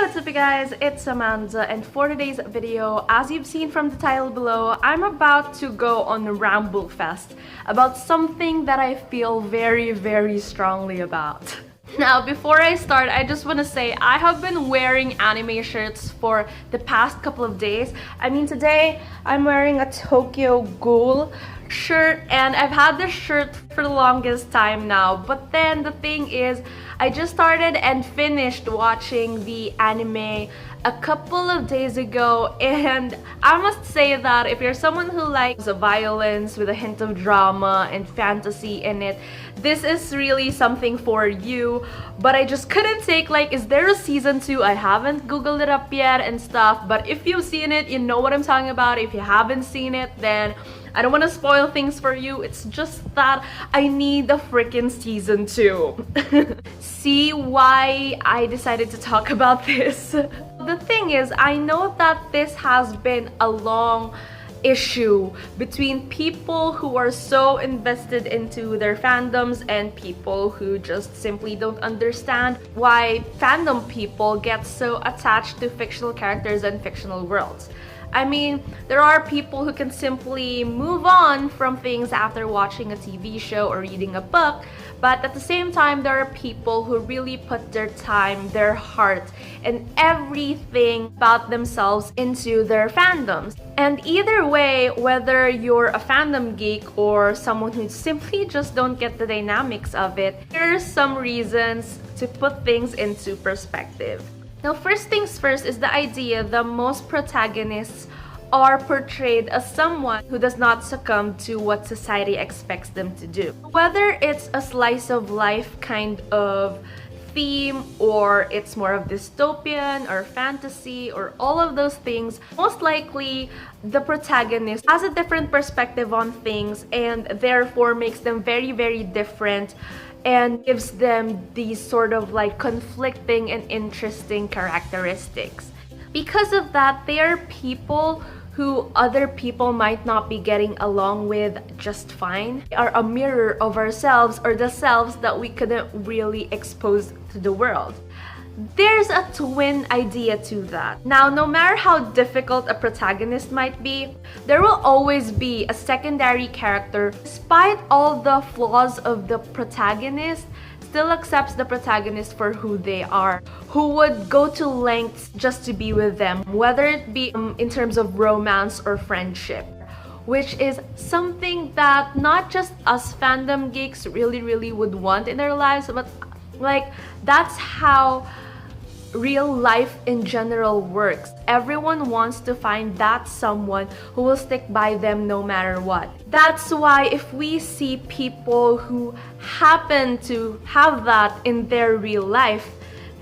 What's up you guys, it's Amanda, and for today's video, as you've seen from the title below, I'm about to go on a ramble fest about something that I feel very strongly about. Now, before I start, I just want to say I have been wearing anime shirts for the past couple of days. I mean, today I'm wearing a Tokyo Ghoul shirt, and I've had this shirt for the longest time now. But then the thing is, I just started and finished watching the anime a couple of days ago, and I must say that if you're someone who likes violence with a hint of drama and fantasy in it, this is really something for you. But I just couldn't take, like, is there a season 2? I haven't googled it up yet and stuff, but if you've seen it, you know what I'm talking about. If you haven't seen it, then I don't want to spoil things for you. It's just that I need the freaking season 2. See why I decided to talk about this? The thing is, I know that this has been a long issue between people who are so invested into their fandoms and people who just simply don't understand why fandom people get so attached to fictional characters and fictional worlds. I mean, there are people who can simply move on from things after watching a TV show or reading a book, but at the same time, there are people who really put their time, their heart, and everything about themselves into their fandoms. And either way, whether you're a fandom geek or someone who simply just don't get the dynamics of it, here's some reasons to put things into perspective. Now, first things first is the idea that most protagonists are portrayed as someone who does not succumb to what society expects them to do. Whether it's a slice of life kind of theme, or it's more of dystopian or fantasy or all of those things, most likely the protagonist has a different perspective on things and therefore makes them very different and gives them these sort of like conflicting and interesting characteristics. Because of that, they are people who other people might not be getting along with just fine. They are a mirror of ourselves, or the selves that we couldn't really expose to the world. There's a twin idea to that. Now, no matter how difficult a protagonist might be, there will always be a secondary character, despite all the flaws of the protagonist, still accepts the protagonist for who they are, who would go to lengths just to be with them, whether it be in terms of romance or friendship, which is something that not just us fandom geeks really would want in their lives, but like that's how real life in general works. Everyone wants to find that someone who will stick by them no matter what. That's why if we see people who happen to have that in their real life,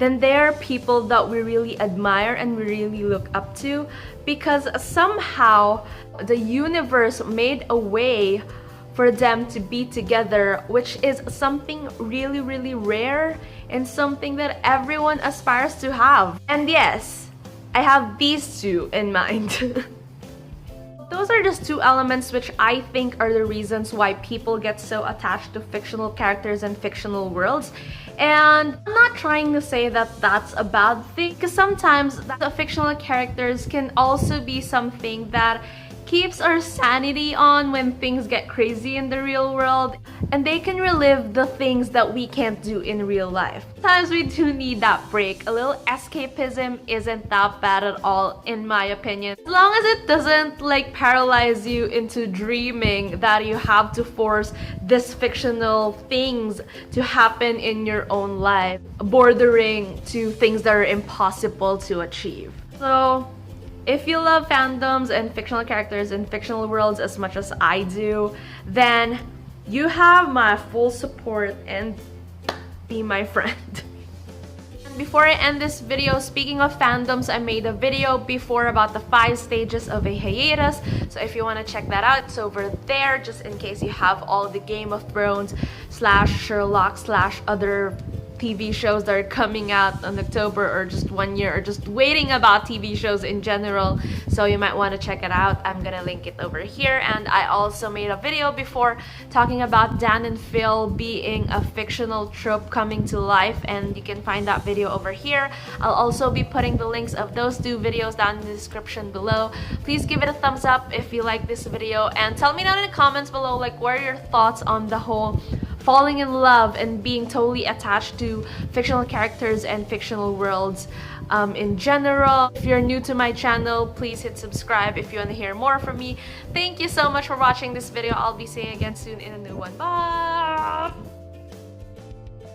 then they're people that we really admire and we really look up to, because somehow the universe made a way for them to be together, which is something really rare and something that everyone aspires to have. And yes, I have these two in mind. Those are just two elements which I think are the reasons why people get so attached to fictional characters and fictional worlds. And I'm not trying to say that that's a bad thing, because sometimes the fictional characters can also be something that keeps our sanity on when things get crazy in the real world, and they can relive the things that we can't do in real life. Sometimes we do need that break. A little escapism isn't that bad at all, in my opinion, as long as it doesn't like paralyze you into dreaming that you have to force this fictional things to happen in your own life, bordering to things that are impossible to achieve. So if you love fandoms and fictional characters and fictional worlds as much as I do, then you have my full support and be my friend. Before I end this video, speaking of fandoms, I made a video before about the 5 stages of a hiatus. So if you want to check that out, it's over there, just in case you have all the Game of Thrones / Sherlock / other TV shows that are coming out in October, or just 1 year, or just waiting about TV shows in general. So you might want to check it out. I'm gonna link it over here. And I also made a video before talking about Dan and Phil being a fictional trope coming to life, and you can find that video over here. I'll also be putting the links of those 2 videos down in the description below. Please give it a thumbs up if you like this video, and tell me down in the comments below, like, what are your thoughts on the whole falling in love and being totally attached to fictional characters and fictional worlds in general. If you're new to my channel, please hit subscribe if you want to hear more from me. Thank you so much for watching this video. I'll be seeing you again soon in a new one. Bye!